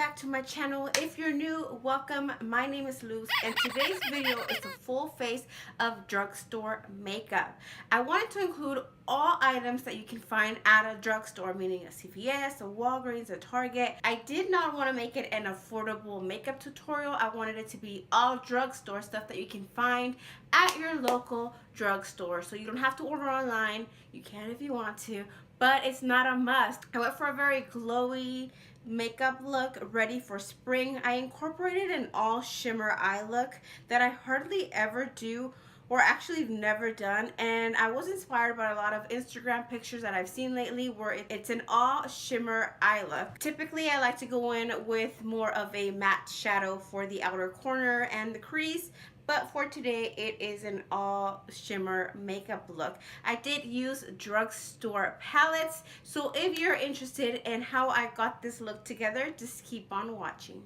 back to my channel. If you're new, welcome. My name is Luz, and today's video is a full face of drugstore makeup. I wanted to include all items that you can find at a drugstore, meaning a CVS, a Walgreens, a Target. I did not want to make it an affordable makeup tutorial. I wanted it to be all drugstore stuff that you can find at your local drugstore. So you don't have to order online. You can if you want to, but it's not a must. I went for a very glowy makeup look ready for spring. I incorporated an all shimmer eye look that I hardly ever do, or actually never done, and I was inspired by a lot of Instagram pictures that I've seen lately where it's an all shimmer eye look. Typically I like to go in with more of a matte shadow for the outer corner and the crease, but for today it is an all shimmer makeup look. I did use drugstore palettes, so if you're interested in how I got this look together, just keep on watching.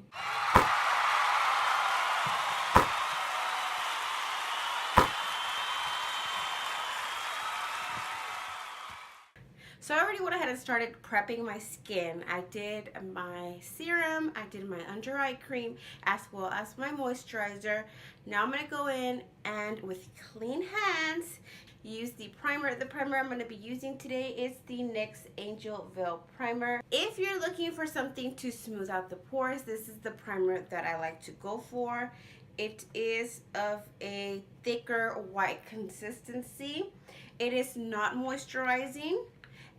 So I already went ahead and started prepping my skin. I did my serum, I did my under eye cream, as well as my moisturizer. Now I'm going to go in and with clean hands use the primer. The primer I'm going to be using today is the NYX Angel Veil Primer. If you're looking for something to smooth out the pores, this is the primer that I like to go for. It is of a thicker white consistency. It is not moisturizing,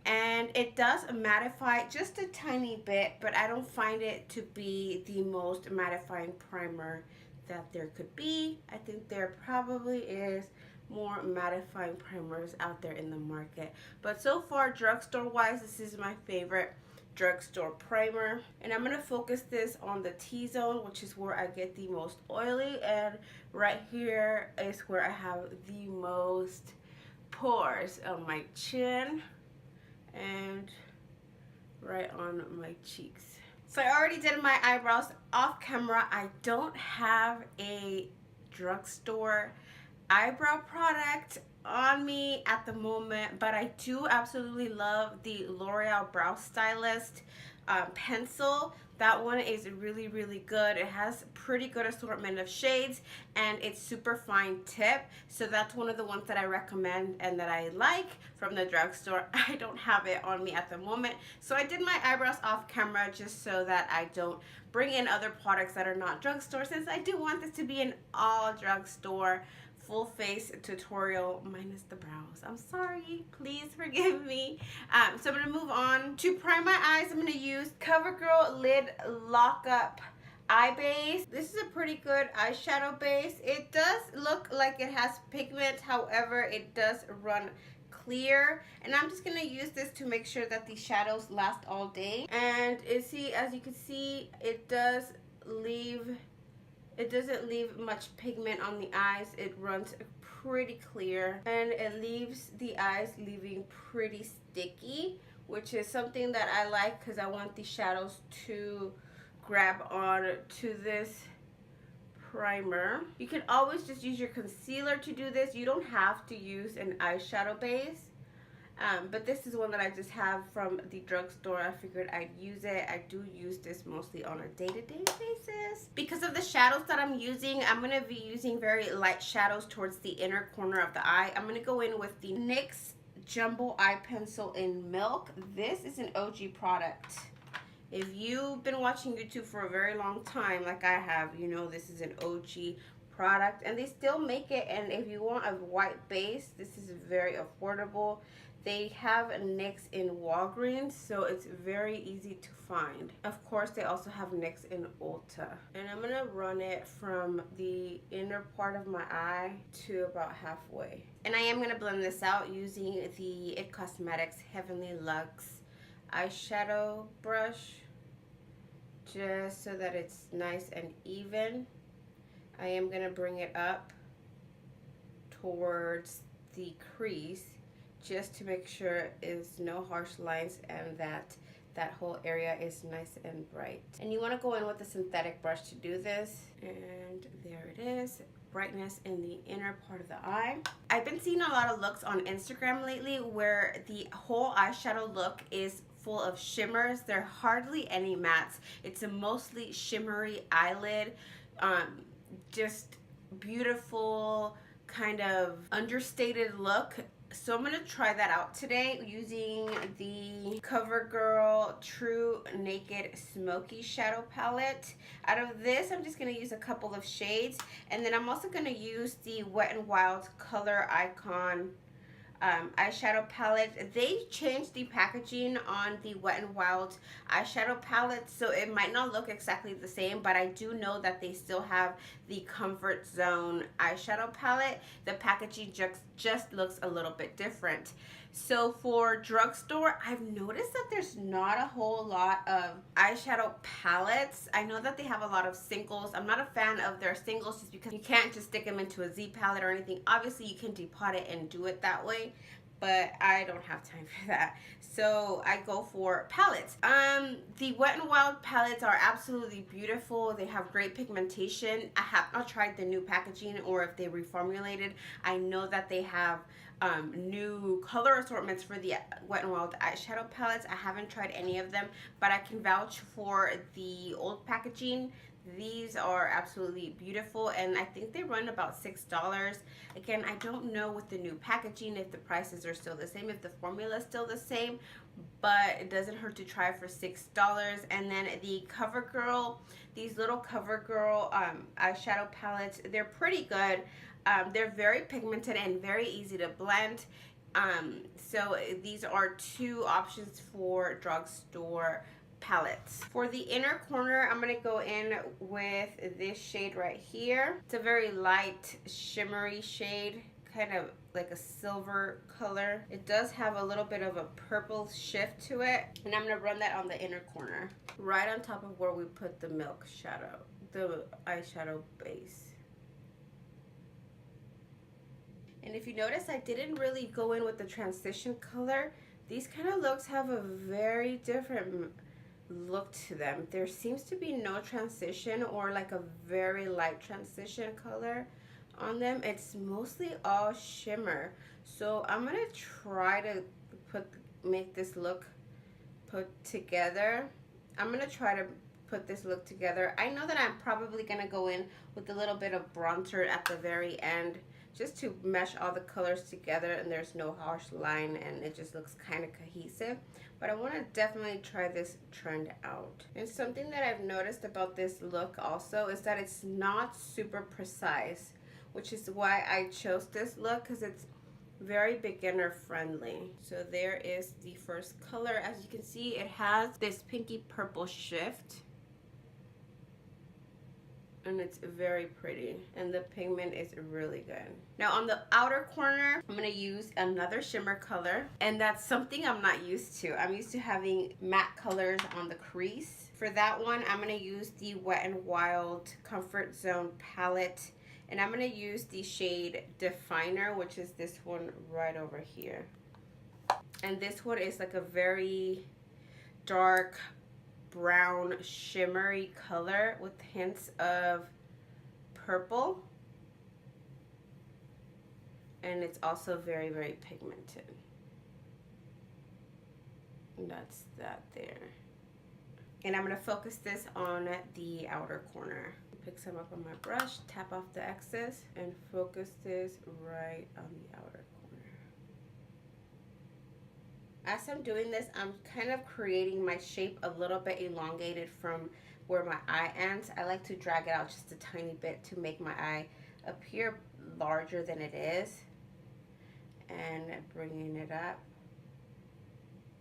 and it does mattify just a tiny bit, but I don't find it to be the most mattifying primer that there could be. I think there probably is more mattifying primers out there in the market, but so far drugstore wise, this is my favorite drugstore primer. And I'm going to focus this on the T-zone, which is where I get the most oily, and right here is where I have the most pores on my chin and right on my cheeks. So I already did my eyebrows off camera. I don't have a drugstore eyebrow product on me at the moment, but I do absolutely love the L'Oreal Brow Stylist pencil. That one is really, really good. It has pretty good assortment of shades, and it's super fine tip. So that's one of the ones that I recommend and that I like from the drugstore. I don't have it on me at the moment, so I did my eyebrows off camera just so that I don't bring in other products that are not drugstore, since I do want this to be an all drugstore full face tutorial minus the brows. I'm sorry, please forgive me. So I'm going to move on. To prime my eyes, I'm going to use COVERGIRL Lid Lockup Eye Base. This is a pretty good eyeshadow base. It does look like it has pigment, however it does run clear, and I'm just going to use this to make sure that the shadows last all day. And as you can see, it doesn't leave much pigment on the eyes. It runs pretty clear, and it leaves the eyes leaving pretty sticky, which is something that I like because I want the shadows to grab on to this primer. You can always just use your concealer to do this. You don't have to use an eyeshadow base. But this is one that I just have from the drugstore. I figured I'd use it. I do use this mostly on a day-to-day basis. Because of the shadows that I'm using, I'm going to be using very light shadows towards the inner corner of the eye. I'm going to go in with the NYX Jumbo Eye Pencil in Milk. This is an OG product. If you've been watching YouTube for a very long time, like I have, you know this is an OG product, and they still make it. And if you want a white base, this is very affordable. They have NYX in Walgreens, so it's very easy to find. Of course, they also have NYX in Ulta. And I'm gonna run it from the inner part of my eye to about halfway. And I am gonna blend this out using the IT Cosmetics Heavenly Luxe eyeshadow brush, just so that it's nice and even. I am gonna bring it up towards the crease, just to make sure there's no harsh lines and that whole area is nice and bright. And you want to go in with a synthetic brush to do this. And there it is. Brightness in the inner part of the eye. I've been seeing a lot of looks on Instagram lately where the whole eyeshadow look is full of shimmers. There are hardly any mattes. It's a mostly shimmery eyelid. Just beautiful, kind of understated look. So I'm going to try that out today using the COVERGIRL TruNaked Smoky Shadow Palette. Out of this, I'm just going to use a couple of shades. And then I'm also going to use the Wet n Wild Color Icon eyeshadow palette. They changed the packaging on the Wet n Wild eyeshadow palette, so it might not look exactly the same, but I do know that they still have the Comfort Zone eyeshadow palette. The packaging just looks a little bit different. So for drugstore, I've noticed that there's not a whole lot of eyeshadow palettes. I know that they have a lot of singles. I'm not a fan of their singles just because you can't just stick them into a Z palette or anything. Obviously, you can depot it and do it that way, but I don't have time for that. So I go for palettes. The Wet n Wild palettes are absolutely beautiful. They have great pigmentation. I have not tried the new packaging or if they reformulated. I know that they have new color assortments for the Wet n Wild eyeshadow palettes. I haven't tried any of them, but I can vouch for the old packaging. These are absolutely beautiful, and I think they run about $6. Again, I don't know with the new packaging if the prices are still the same, if the formula is still the same, but it doesn't hurt to try for $6. And then the COVERGIRL, these little COVERGIRL eyeshadow palettes, they're pretty good. They're very pigmented and very easy to blend. So these are two options for drugstore palettes. For the inner corner, I'm going to go in with this shade right here. It's a very light shimmery shade, kind of like a silver color. It does have a little bit of a purple shift to it, and I'm going to run that on the inner corner, right on top of where we put the milk shadow, the eyeshadow base. And if you notice, I didn't really go in with the transition color. These kind of looks have a very different look to them. There seems to be no transition or like a very light transition color on them. It's mostly all shimmer. So I'm gonna try to make this look put together. I'm gonna try to put this look together. I know that I'm probably gonna go in with a little bit of bronzer at the very end, just to mesh all the colors together and there's no harsh line and it just looks kind of cohesive. But I want to definitely try this trend out. And something that I've noticed about this look also is that it's not super precise, which is why I chose this look, because it's very beginner friendly. So there is the first color. As you can see, it has this pinky purple shift, and it's very pretty, and the pigment is really good. Now on the outer corner, I'm gonna use another shimmer color, and that's something I'm not used to. I'm used to having matte colors on the crease. For that one, I'm gonna use the Wet n Wild Comfort Zone palette, and I'm gonna use the shade Definer, which is this one right over here. And this one is like a very dark brown shimmery color with hints of purple, and it's also very, very pigmented. And that's that there. And I'm going to focus this on the outer corner. Pick some up on my brush, tap off the excess, and focus this right on the outer corner. As I'm doing this, I'm kind of creating my shape a little bit elongated from where my eye ends. I like to drag it out just a tiny bit to make my eye appear larger than it is, and bringing it up.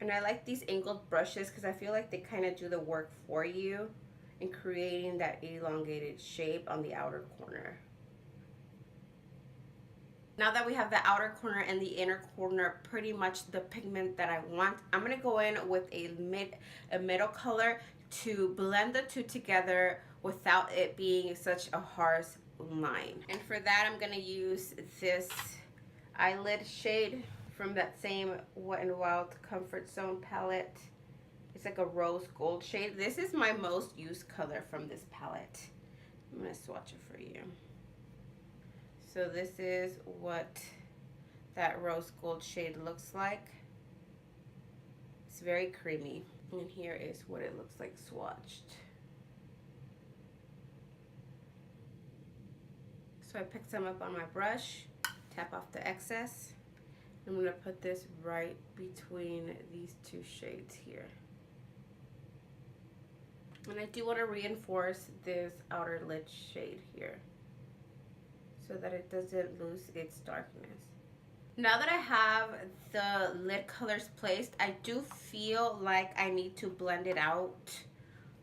And I like these angled brushes because I feel like they kind of do the work for you in creating that elongated shape on the outer corner. Now that we have the outer corner and the inner corner pretty much the pigment that I want, I'm going to go in with a middle color to blend the two together without it being such a harsh line. And for that, I'm going to use this eyelid shade from that same Wet n Wild Comfort Zone palette. It's like a rose gold shade. This is my most used color from this palette. I'm going to swatch it for you. So this is what that rose gold shade looks like. It's very creamy. And here is what it looks like swatched. So I picked some up on my brush, tap off the excess. I'm gonna put this right between these two shades here. And I do want to reinforce this outer lid shade here so that it doesn't lose its darkness. Now that I have the lid colors placed, I do feel like I need to blend it out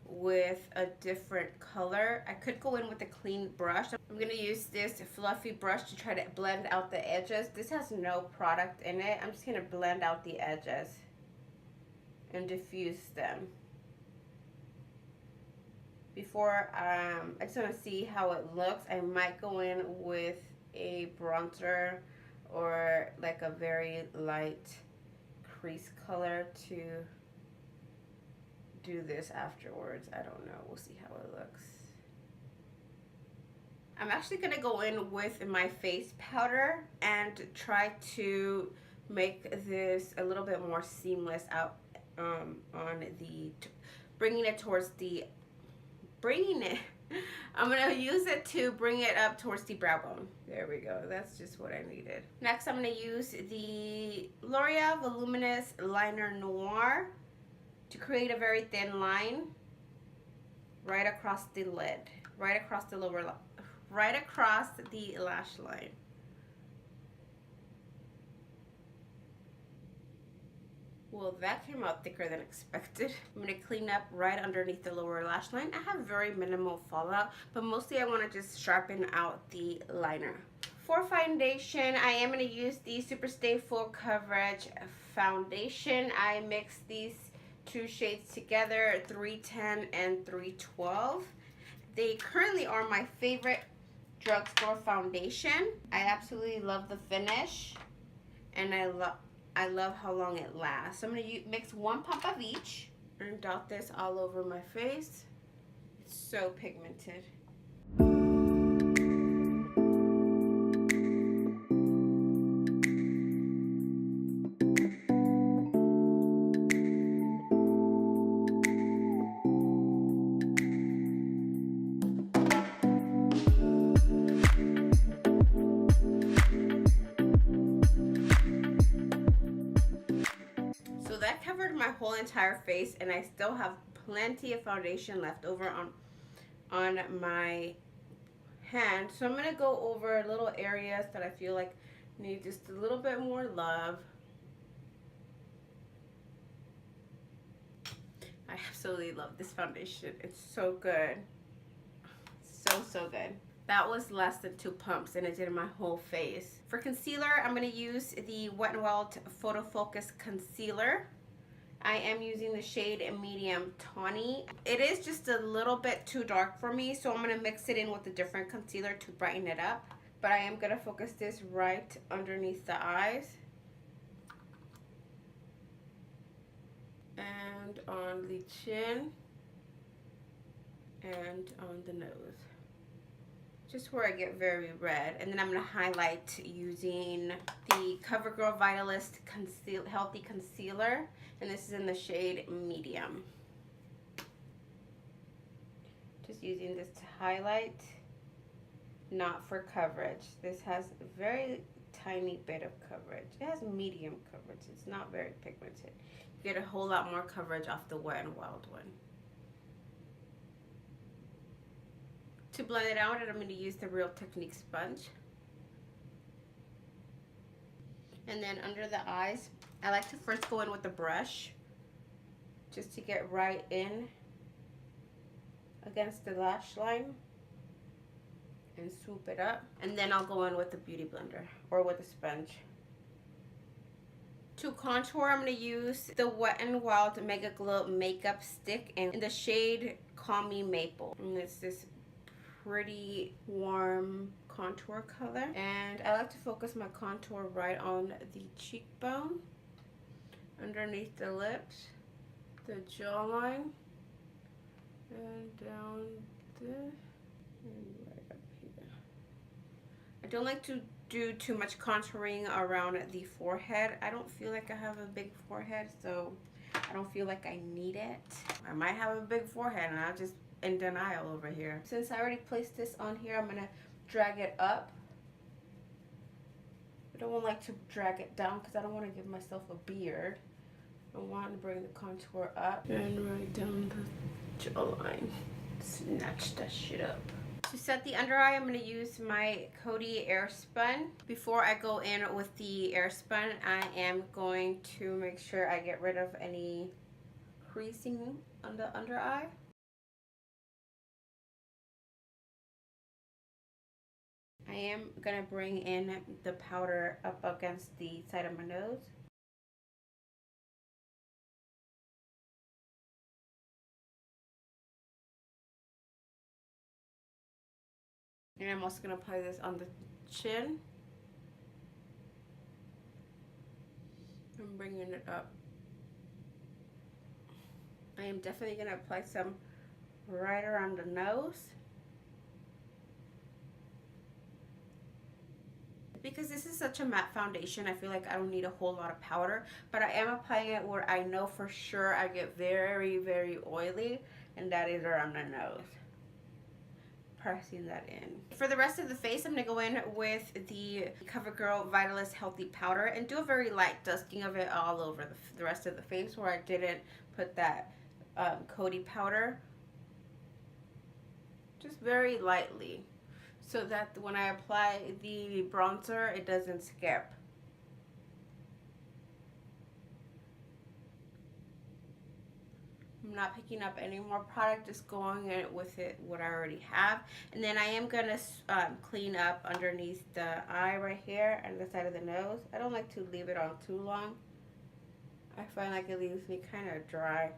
with a different color. I could go in with a clean brush. I'm gonna use this fluffy brush to try to blend out the edges. This has no product in it. I'm just gonna blend out the edges and diffuse them. Before, I just want to see how it looks. I might go in with a bronzer or like a very light crease color to do this afterwards. I don't know. We'll see how it looks. I'm actually going to go in with my face powder and try to make this a little bit more seamless out on the, bringing it towards the I'm gonna use it to bring it up towards the brow bone. There we go. That's just what I needed. Next, I'm gonna use the L'Oreal Voluminous Liner Noir to create a very thin line right across the lid, right across the lash line. Well, that came out thicker than expected. I'm going to clean up right underneath the lower lash line. I have very minimal fallout, but mostly I want to just sharpen out the liner. For foundation, I am going to use the SuperStay Full Coverage Foundation. I mixed these two shades together, 310 and 312. They currently are my favorite drugstore foundation. I absolutely love the finish, and I love how long it lasts. So I'm going to mix 1 pump of each and dot this all over my face. It's so pigmented. That covered my whole entire face, and I still have plenty of foundation left over on my hand. So I'm gonna go over little areas that I feel like need just a little bit more love. I absolutely love this foundation. It's so good. So good. That was less than 2 pumps, and it did my whole face. For concealer, I'm going to use the Wet n Wild PhotoFocus Concealer. I am using the shade Medium Tawny. It is just a little bit too dark for me, so I'm going to mix it in with a different concealer to brighten it up. But I am going to focus this right underneath the eyes and on the chin and on the nose. Just where I get very red. And then I'm going to highlight using the COVERGIRL Vitalist Healthy Concealer. And this is in the shade Medium. Just using this to highlight, not for coverage. This has a very tiny bit of coverage. It has medium coverage. It's not very pigmented. You get a whole lot more coverage off the Wet n Wild one. To blend it out, I'm going to use the Real Technique sponge. And then under the eyes, I like to first go in with the brush just to get right in against the lash line and swoop it up. And then I'll go in with the beauty blender or with a sponge. To contour, I'm going to use the Wet n Wild MegaGlo makeup stick in the shade Call Me Maple. And it's this pretty warm contour color, and I like to focus my contour right on the cheekbone, underneath the lips, the jawline, and down this and right up here. I don't like to do too much contouring around the forehead. I don't feel like I have a big forehead, so I don't feel like I need it. I might have a big forehead and I'm just in denial over here. Since I already placed this on here, I'm gonna drag it up. I don't like to drag it down because I don't want to give myself a beard. I want to bring the contour up and right down the jawline. Snatch that shit up. To set the under eye, I'm going to use my COTY Airspun. Before I go in with the Airspun, I am going to make sure I get rid of any creasing on the under eye. I am going to bring in the powder up against the side of my nose. And I'm also going to apply this on the chin. I'm bringing it up. I am definitely going to apply some right around the nose. Because this is such a matte foundation, I feel like I don't need a whole lot of powder. But I am applying it where I know for sure I get very, very oily. And that is around the nose. Pressing that in. For the rest of the face, I'm going to go in with the COVERGIRL Vitalist Healthy Powder and do a very light dusting of it all over the rest of the face where I didn't put that COTY powder. Just very lightly so that when I apply the bronzer, it doesn't skip. I'm not picking up any more product, just going in with it what I already have. And then I am going to clean up underneath the eye right here and the side of the nose. I don't like to leave it on too long. I find like it leaves me kind of dry.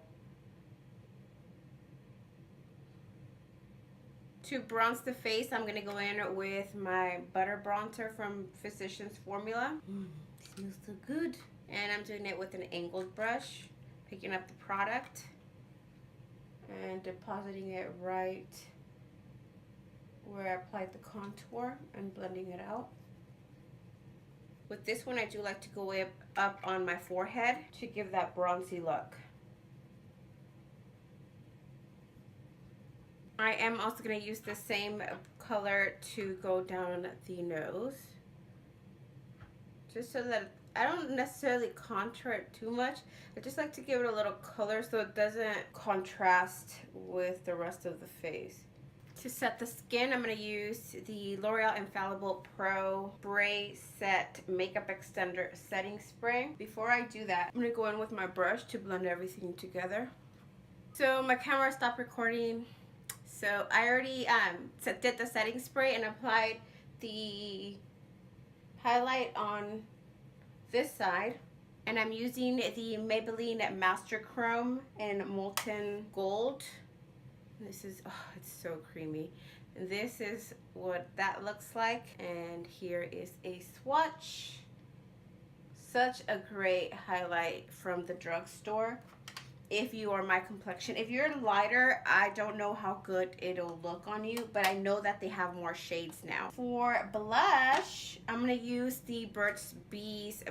To bronze the face, I'm going to go in with my butter bronzer from Physicians Formula. Smells so good. And I'm doing it with an angled brush, picking up the product and depositing it right where I applied the contour and blending it out. With this one, I do like to go up on my forehead to give that bronzy look. I am also going to use the same color to go down the nose, just so that I don't necessarily contour it too much. I just like to give it a little color so it doesn't contrast with the rest of the face. To set the skin, I'm going to use the L'Oreal Infallible Pro Spray Set Makeup Extender Setting Spray. Before I do that, I'm going to go in with my brush to blend everything together. So my camera stopped recording. So I already did the setting spray and applied the highlight on this side, and I'm using the Maybelline Master Chrome in Molten Gold. This is, oh, it's so creamy. And this is what that looks like, and here is a swatch. Such a great highlight from the drugstore. If you are my complexion, if you're lighter, I don't know how good it'll look on you, but I know that they have more shades now. For blush, I'm going to use the BURT'S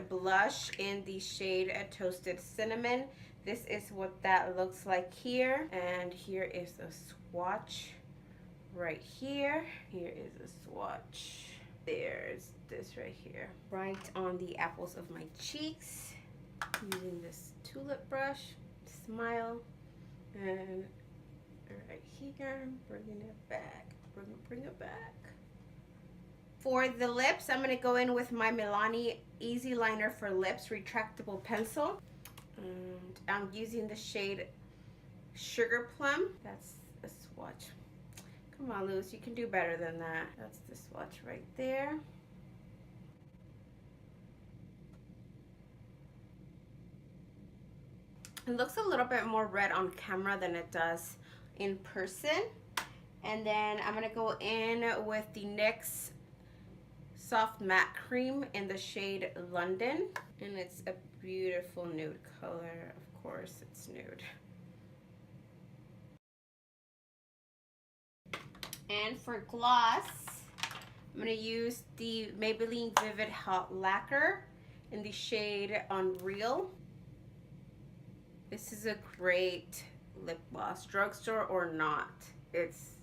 blush in the shade Toasted Cinnamon. This is what that looks like here, and here is a swatch right here. Here is a swatch. There's this right here, right on the apples of my cheeks, using this tulip brush. Smile, and right here, bringing it back, bring it back. For the lips, I'm going to go in with my Milani Easy Liner for Lips retractable pencil, and I'm using the shade Sugar Plum. That's a swatch. Come on, Luz, you can do better than that. That's the swatch right there. It looks a little bit more red on camera than it does in person. And then I'm going to go in with the NYX Soft Matte Cream in the shade London. And it's a beautiful nude color. Of course, it's nude. And for gloss, I'm going to use the Maybelline Vivid Hot Lacquer in the shade Unreal. This is a great lip gloss, drugstore or not. It's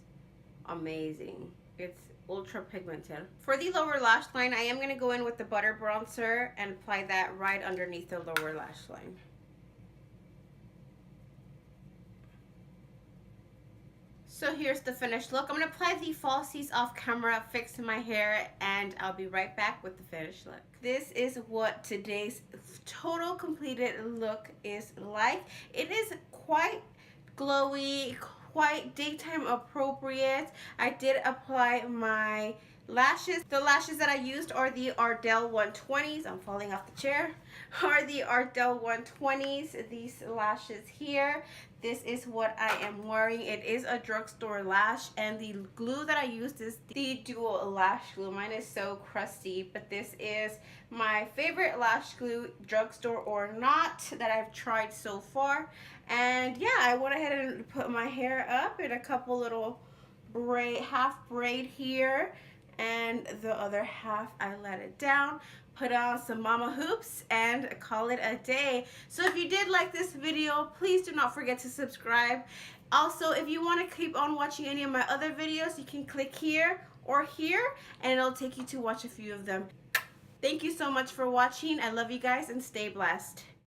amazing. It's ultra pigmented. For the lower lash line, I am going to go in with the butter bronzer and apply that right underneath the lower lash line. So here's the finished look. I'm going to apply the falsies off camera, fix my hair, and I'll be right back with the finished look. This is what today's total completed look is like. It is quite glowy, quite daytime appropriate. I did apply my lashes. The lashes that I used are the Ardell 120s. I'm falling off the chair. Are the Ardell 120s. These lashes here. This is what I am wearing. It is a drugstore lash, and the glue that I used is the dual lash glue. Mine is so crusty, but this is my favorite lash glue, drugstore or not, that I've tried so far. And yeah, I went ahead and put my hair up in a couple little half braid here, and the other half I let it down, put on some mama hoops, and call it a day. So if you did like this video, please do not forget to subscribe. Also, if you want to keep on watching any of my other videos, you can click here or here, and it'll take you to watch a few of them. Thank you so much for watching. I love you guys, and stay blessed.